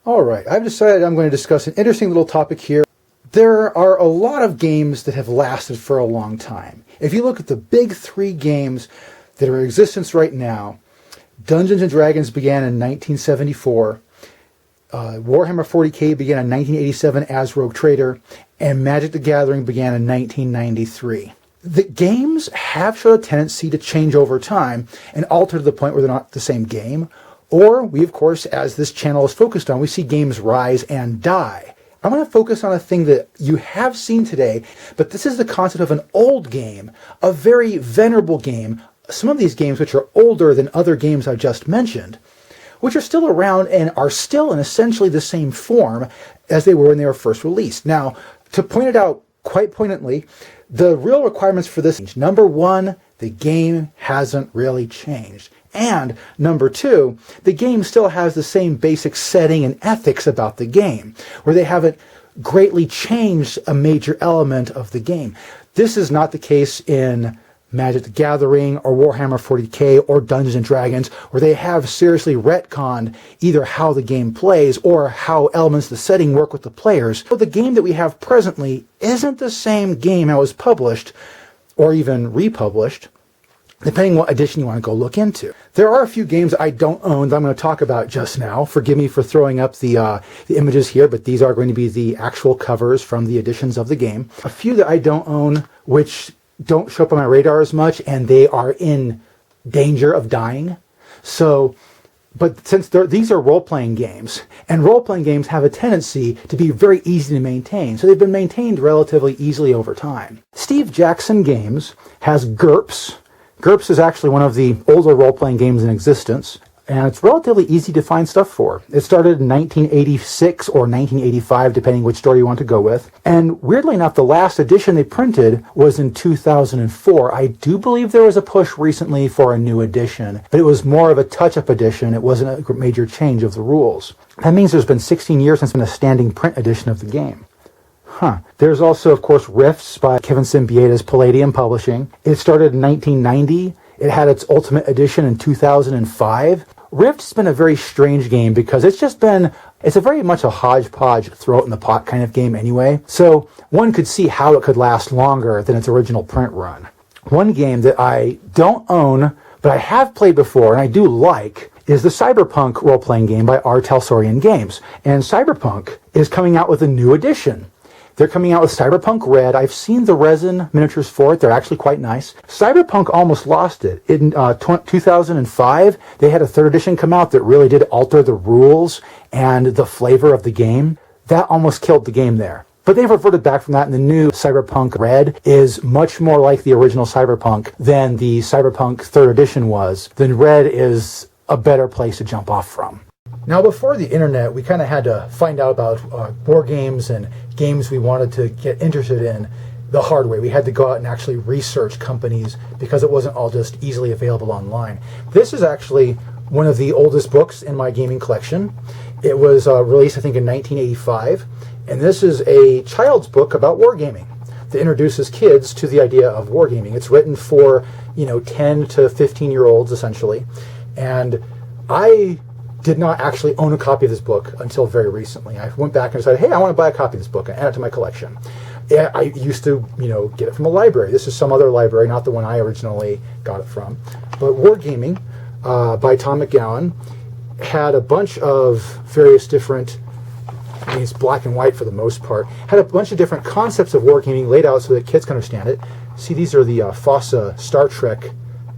Alright, I've decided I'm going to discuss an interesting little topic here. There are a lot of games that have lasted for a long time. If you look at the big three games that are in existence right now, Dungeons & Dragons began in 1974, Warhammer 40k began in 1987 as Rogue Trader, and Magic the Gathering began in 1993. The games have shown a tendency to change over time and alter to the point where they're not the same game. Or we, of course, as this channel is focused on, we see games rise and die. I want to focus on a thing that you have seen today, but this is the concept of an old game, a very venerable game. Some of these games which are older than other games I just mentioned, which are still around and are still in essentially the same form as they were when they were first released. Now, to point it out quite poignantly, the real requirements for this: number one, the game hasn't really changed. And number two, the game still has the same basic setting and ethics about the game, where they haven't greatly changed a major element of the game. This is not the case in Magic the Gathering or Warhammer 40k or Dungeons & Dragons, where they have seriously retconned either how the game plays or how elements of the setting work with the players. So the game that we have presently isn't the same game that was published or even republished, depending what edition you want to go look into. There are a few games I don't own that I'm going to talk about just now. Forgive me for throwing up the images here, but these are going to be the actual covers from the editions of the game. A few that I don't own, which don't show up on my radar as much, and they are in danger of dying. But since these are role-playing games, and role-playing games have a tendency to be very easy to maintain, so they've been maintained relatively easily over time. Steve Jackson Games has GURPS. GURPS is actually one of the older role-playing games in existence, and it's relatively easy to find stuff for. It started in 1986 or 1985, depending which story you want to go with. And weirdly enough, the last edition they printed was in 2004. I do believe there was a push recently for a new edition, but it was more of a touch-up edition. It wasn't a major change of the rules. That means there's been 16 years since there's been a standing print edition of the game. There's also, of course, Rifts by Kevin Simbieda's Palladium Publishing. It started in 1990. It had its Ultimate Edition in 2005. Rift has been a very strange game because it's a very much a hodgepodge, throw it in the pot kind of game anyway. So one could see how it could last longer than its original print run. One game that I don't own, but I have played before and I do like, is the Cyberpunk role-playing game by R. Telsorian Games. And Cyberpunk is coming out with a new edition. They're coming out with Cyberpunk Red. I've seen the resin miniatures for it. They're actually quite nice. Cyberpunk almost lost it. In 2005, they had a third edition come out that really did alter the rules and the flavor of the game. That almost killed the game there. But they've reverted back from that, and the new Cyberpunk Red is much more like the original Cyberpunk than the Cyberpunk third edition was. Then Red is a better place to jump off from. Now, before the internet, we kind of had to find out about board games and games we wanted to get interested in the hard way. We had to go out and actually research companies because it wasn't all just easily available online. This is actually one of the oldest books in my gaming collection. It was released, I think, in 1985, and this is a child's book about wargaming that introduces kids to the idea of wargaming. It's written for, 10 to 15-year-olds, essentially, and I did not actually own a copy of this book until very recently. I went back and decided, hey, I want to buy a copy of this book and add it to my collection. I used to, get it from a library. This is some other library, not the one I originally got it from. But Wargaming by Tom McGowan had a bunch of various different, it's black and white for the most part, had a bunch of different concepts of wargaming laid out so that kids can understand it. See, these are the FOSSA Star Trek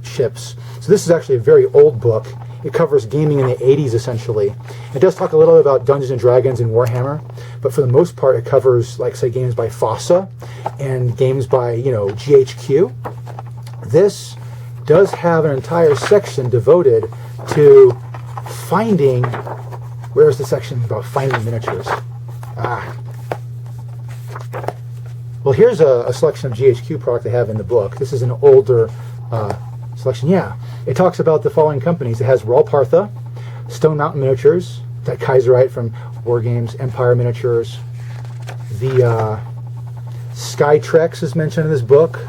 ships. So this is actually a very old book. It covers gaming in the 80s, essentially. It does talk a little bit about Dungeons & Dragons and Warhammer, but for the most part, it covers, like, say, games by FOSSA and games by, GHQ. This does have an entire section devoted to finding... Where's the section about finding miniatures? Well, here's a selection of GHQ product they have in the book. This is an older selection. Yeah. It talks about the following companies. It has Rolpartha, Stone Mountain Miniatures, that Kaiserite from War Games, Empire Miniatures. The Skytrex is mentioned in this book.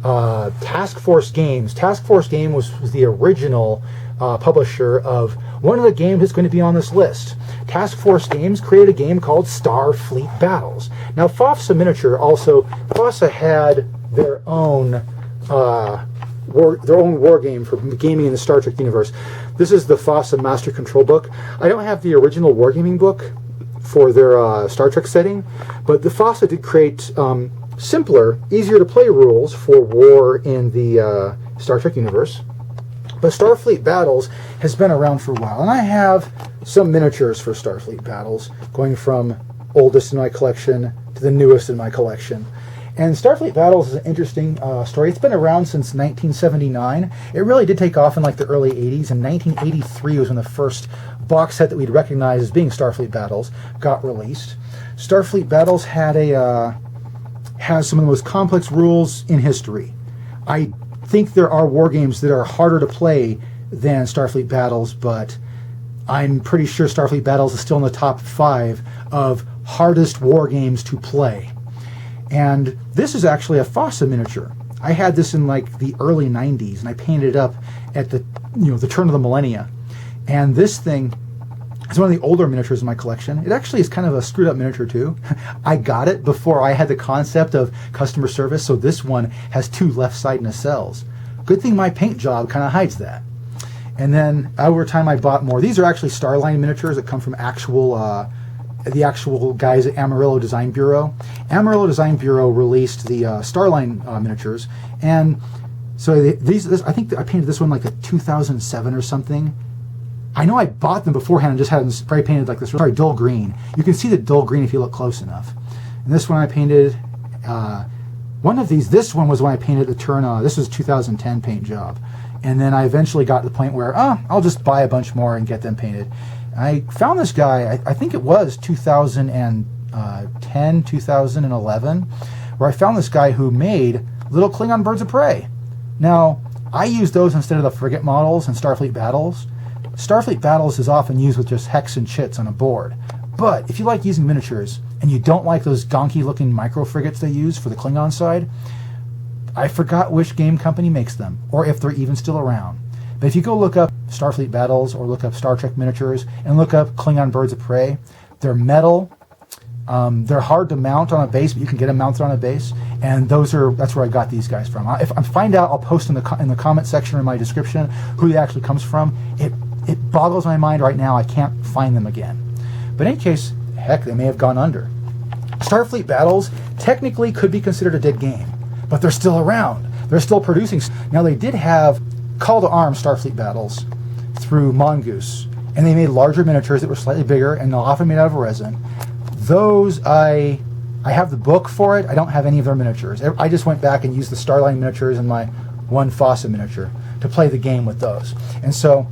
Task Force Games. Task Force Game was the original publisher of one of the games that's going to be on this list. Task Force Games created a game called Starfleet Battles. Now, FOSSA Miniature also, FOSSA had their own war game for gaming in the Star Trek universe. This is the FOSSA Master Control book. I don't have the original wargaming book for their Star Trek setting, but the FOSSA did create simpler, easier to play rules for war in the Star Trek universe. But Starfleet Battles has been around for a while, and I have some miniatures for Starfleet Battles, going from oldest in my collection to the newest in my collection. And Starfleet Battles is an interesting story. It's been around since 1979. It really did take off in like the early 80s, and 1983 was when the first box set that we'd recognize as being Starfleet Battles got released. Starfleet Battles had has some of the most complex rules in history. I think there are war games that are harder to play than Starfleet Battles, but I'm pretty sure Starfleet Battles is still in the top 5 of hardest war games to play. And this is actually a FOSSA miniature. I had this in like the early 90s, and I painted it up at the turn of the millennia. And this thing is one of the older miniatures in my collection. It actually is kind of a screwed up miniature too. I got it before I had the concept of customer service, so this one has 2 left-side nacelles. Good thing my paint job kind of hides that. And then over time I bought more. These are actually Starline miniatures that come from the actual guys at Amarillo Design Bureau. Amarillo Design Bureau released the Starline miniatures, and so I think I painted this one like a 2007 or something. I know I bought them beforehand and just had them spray painted like this. Sorry, dull green. You can see the dull green if you look close enough. And this one I painted, one of these, this one was when I painted the turn, this was a 2010 paint job. And then I eventually got to the point where, I'll just buy a bunch more and get them painted. I found this guy, I think it was 2010, 2011, where I found this guy who made little Klingon birds of prey. Now, I use those instead of the frigate models in Starfleet Battles. Starfleet Battles is often used with just hex and chits on a board. But if you like using miniatures, and you don't like those donkey-looking micro-frigates they use for the Klingon side, I forgot which game company makes them, or if they're even still around. But if you go look up Starfleet Battles, or look up Star Trek miniatures, and look up Klingon birds of prey, they're metal, they're hard to mount on a base, but you can get them mounted on a base, and that's where I got these guys from. If I find out, I'll post in the comment section or in my description who it actually comes from. It boggles my mind right now. I can't find them again. But in any case, heck, they may have gone under. Starfleet Battles technically could be considered a dead game, but they're still around. They're still producing. Now, they did have Call to Arms Starfleet Battles through Mongoose, and they made larger miniatures that were slightly bigger and often made out of resin. Those, I have the book for it. I don't have any of their miniatures. I just went back and used the Starline miniatures and my one FOSSA miniature to play the game with those. And so,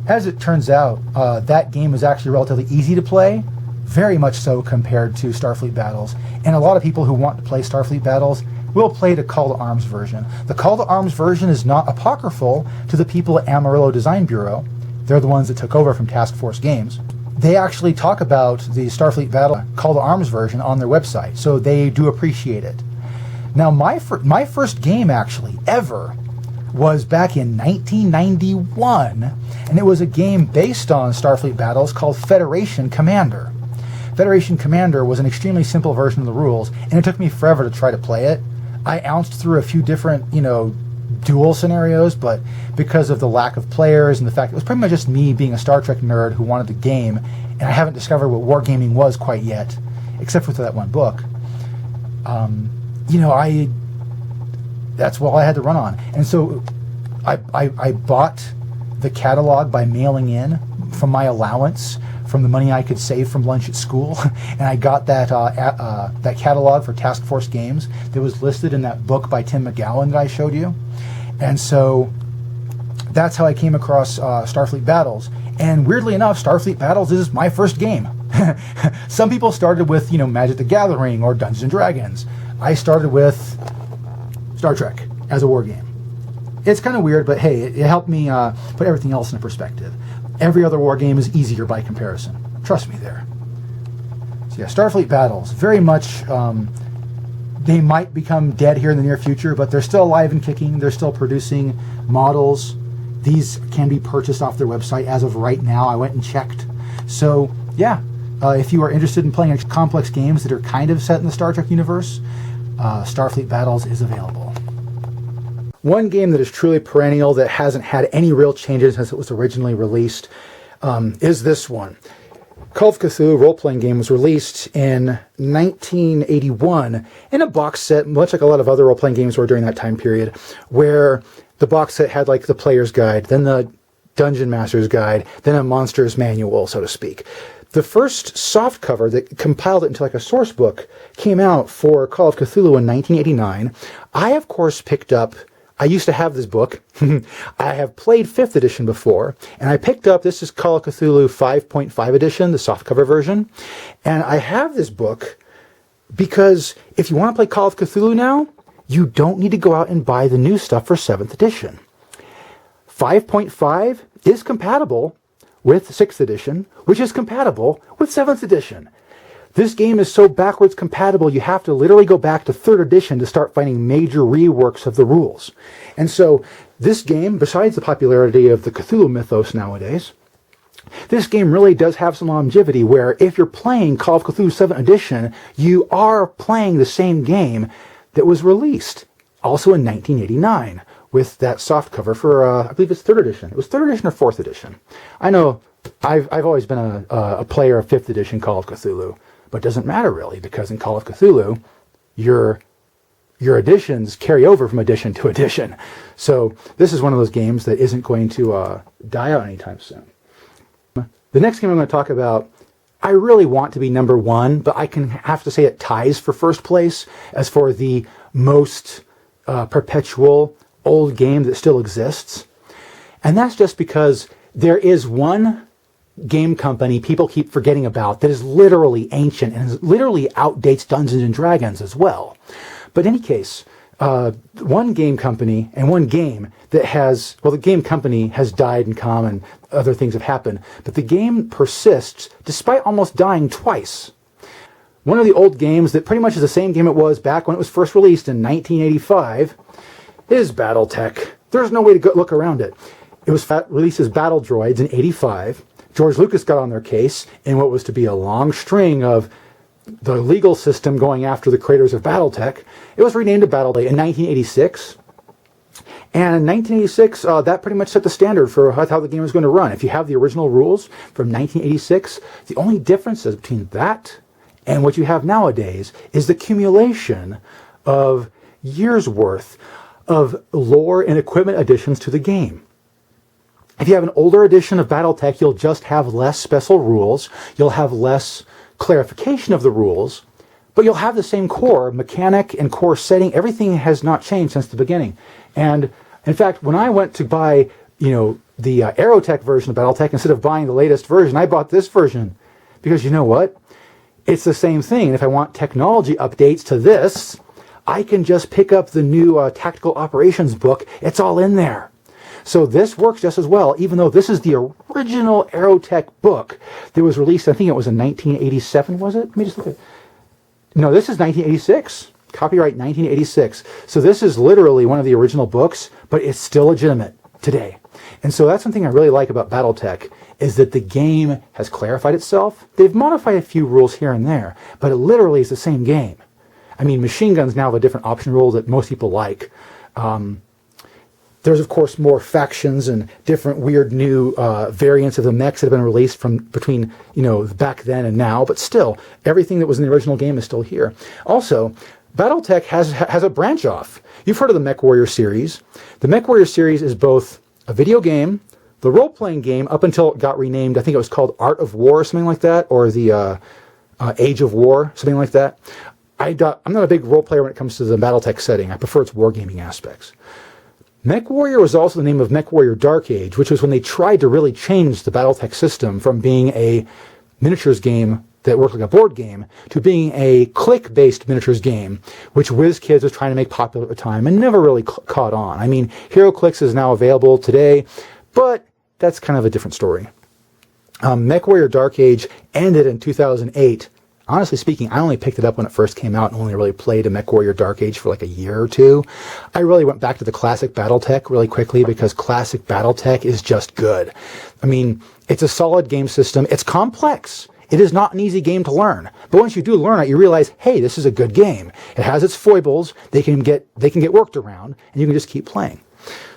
as it turns out, that game is actually relatively easy to play, very much so compared to Starfleet Battles. And a lot of people who want to play Starfleet Battles will play the Call to Arms version. The Call to Arms version is not apocryphal to the people at Amarillo Design Bureau. They're the ones that took over from Task Force Games. They actually talk about the Starfleet Battle Call to Arms version on their website, so they do appreciate it. Now, my first game, actually, ever, was back in 1991, and it was a game based on Starfleet Battles called Federation Commander. Federation Commander was an extremely simple version of the rules, and it took me forever to try to play it. I ounced through a few different, duel scenarios, but because of the lack of players and the fact it was pretty much just me being a Star Trek nerd who wanted the game, and I haven't discovered what wargaming was quite yet, except for that one book, that's all I had to run on. And so I bought the catalog by mailing in from my allowance, from the money I could save from lunch at school, and I got that catalog for Task Force Games that was listed in that book by Tim McGowan that I showed you. And so that's how I came across Starfleet Battles. And weirdly enough, Starfleet Battles is my first game. Some people started with, Magic the Gathering or Dungeons and Dragons. I started with Star Trek as a war game. It's kind of weird, but hey, it helped me put everything else in perspective. Every other war game is easier by comparison. Trust me there. So yeah, Starfleet Battles, very much, they might become dead here in the near future, but they're still alive and kicking. They're still producing models. these can be purchased off their website as of right now. I went and checked. So yeah, if you are interested in playing complex games that are kind of set in the Star Trek universe, Starfleet Battles is available. One game that is truly perennial, that hasn't had any real changes since it was originally released, is this one. Call of Cthulhu role-playing game was released in 1981 in a box set, much like a lot of other role-playing games were during that time period, where the box set had like the player's guide, then the dungeon master's guide, then a monster's manual, so to speak. The first soft cover that compiled it into like a source book came out for Call of Cthulhu in 1989. I, of course, picked up, I used to have this book. I have played 5th edition before, and I picked up, this is Call of Cthulhu 5.5 edition, the softcover version. And I have this book because if you want to play Call of Cthulhu now, you don't need to go out and buy the new stuff for 7th edition. 5.5 is compatible with 6th edition, which is compatible with 7th edition. This game is so backwards compatible, you have to literally go back to 3rd edition to start finding major reworks of the rules. And so this game, besides the popularity of the Cthulhu mythos nowadays, this game really does have some longevity where if you're playing Call of Cthulhu 7th edition, you are playing the same game that was released also in 1989 with that soft cover for, I believe it's 3rd edition. It was 3rd edition or 4th edition. I know I've always been a player of 5th edition Call of Cthulhu. But it doesn't matter really, because in Call of Cthulhu, your editions carry over from edition to edition. So this is one of those games that isn't going to die out anytime soon. The next game I'm going to talk about, I really want to be number 1, but I can have to say it ties for first place as for the most perpetual old game that still exists. And that's just because there is one game company people keep forgetting about that is literally ancient and literally outdates Dungeons and Dragons as well. But in any case, one game company and one game that has, well, the game company has died and come and other things have happened, but the game persists despite almost dying twice. One of the old games that pretty much is the same game it was back when it was first released in 1985 is BattleTech. There's no way to look around it. It was released as Battle Droids in 85. George Lucas got on their case in what was to be a long string of the legal system going after the creators of BattleTech. It was renamed to BattleTech in 1986. And in 1986, that pretty much set the standard for how the game was going to run. If you have the original rules from 1986, the only differences between that and what you have nowadays is the accumulation of years' worth of lore and equipment additions to the game. If you have an older edition of BattleTech, you'll just have less special rules, you'll have less clarification of the rules, but you'll have the same core mechanic and core setting. Everything has not changed since the beginning. And in fact, when I went to buy, the Aerotech version of BattleTech, instead of buying the latest version, I bought this version. Because you know what? It's the same thing. And if I want technology updates to this, I can just pick up the new Tactical Operations book. It's all in there. So this works just as well, even though this is the original Aerotech book that was released, I think it was in 1987, was it? Let me just look at it. No, this is 1986. Copyright 1986. So this is literally one of the original books, but it's still legitimate today. And so that's something I really like about BattleTech, is that the game has clarified itself. They've modified a few rules here and there, but it literally is the same game. I mean, machine guns now have a different option rule that most people like. There's, of course, more factions and different weird new variants of the mechs that have been released from between, back then and now. But still, everything that was in the original game is still here. Also, BattleTech has a branch off. You've heard of the MechWarrior series. The MechWarrior series is both a video game, the role-playing game, up until it got renamed. I think it was called Art of War or something like that, or the Age of War, something like that. I'm not a big role player when it comes to the BattleTech setting. I prefer its wargaming aspects. MechWarrior was also the name of MechWarrior Dark Age, which was when they tried to really change the BattleTech system from being a miniatures game that worked like a board game to being a click-based miniatures game, which WizKids was trying to make popular at the time and never really caught on. I mean, HeroClix is now available today, but that's kind of a different story. MechWarrior Dark Age ended in 2008. Honestly speaking, I only picked it up when it first came out and only really played a MechWarrior Dark Age for like a year or two. I really went back to the classic Battletech really quickly because classic Battletech is just good. I mean, it's a solid game system. It's complex. It is not an easy game to learn. But once you do learn it, you realize, hey, this is a good game. It has its foibles. They can get worked around, and you can just keep playing.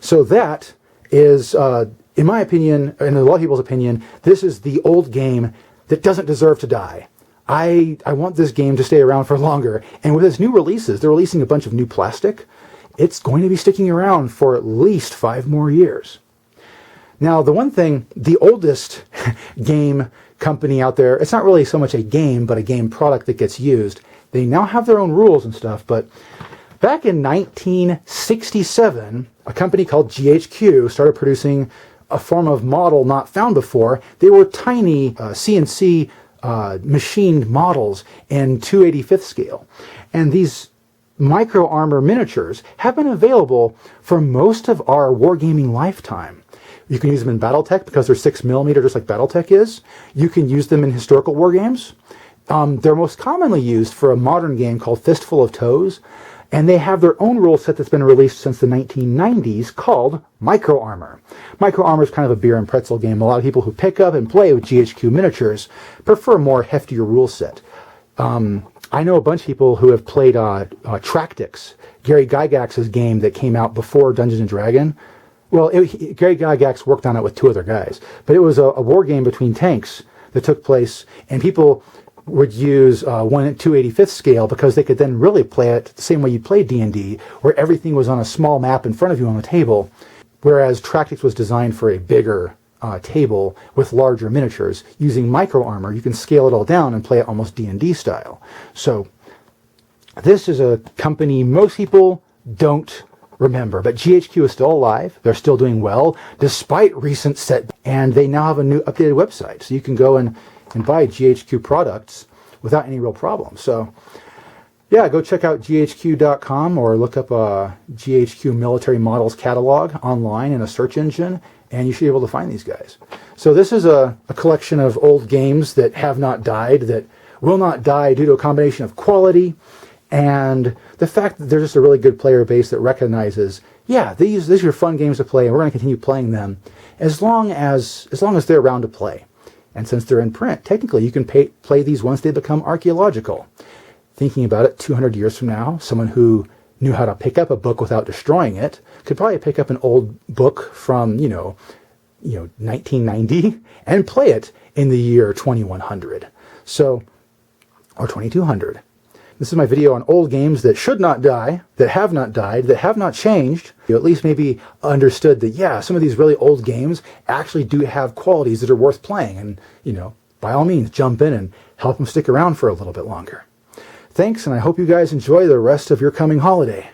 So that is, in my opinion, and in a lot of people's opinion, this is the old game that doesn't deserve to die. I want this game to stay around for longer. And with its new releases, they're releasing a bunch of new plastic. It's going to be sticking around for at least 5 more years. Now, the one thing, the oldest game company out there, it's not really so much a game, but a game product that gets used. They now have their own rules and stuff, but back in 1967, a company called GHQ started producing a form of model not found before. They were tiny CNC machined models in 2/85th scale. And these micro armor miniatures have been available for most of our wargaming lifetime. You can use them in Battletech because they're 6mm just like Battletech is. You can use them in historical war games. They're most commonly used for a modern game called Fistful of Toes, and they have their own rule set that's been released since the 1990s called Micro Armor. Micro Armor is kind of a beer and pretzel game. A lot of people who pick up and play with GHQ miniatures prefer a more heftier rule set. I know a bunch of people who have played Tractics, Gary Gygax's game that came out before Dungeons & Dragons. Well, Gary Gygax worked on it with 2 other guys, but it was a war game between tanks that took place, and people would use 1/285th scale because they could then really play it the same way you played D&D, where everything was on a small map in front of you on the table, whereas Tractics was designed for a bigger table with larger miniatures. Using Micro Armor, you can scale it all down and play it almost D&D style. So this is a company most people don't remember, but GHQ is still alive. They're still doing well despite recent setbacks, and they now have a new updated website, so you can go and buy GHQ products without any real problem. So yeah, go check out ghq.com or look up a GHQ military models catalog online in a search engine, and you should be able to find these guys. So this is a collection of old games that have not died, that will not die due to a combination of quality and the fact that they're just a really good player base that recognizes, yeah, these are fun games to play, and we're going to continue playing them as long as they're around to play. And since they're in print, technically you can play these once they become archaeological. Thinking about it, 200 years from now, someone who knew how to pick up a book without destroying it could probably pick up an old book from 1990 and play it in the year 2100, or 2200. This is my video on old games that should not die, that have not died, that have not changed. You at least maybe understood that, yeah, some of these really old games actually do have qualities that are worth playing. And, by all means, jump in and help them stick around for a little bit longer. Thanks, and I hope you guys enjoy the rest of your coming holiday.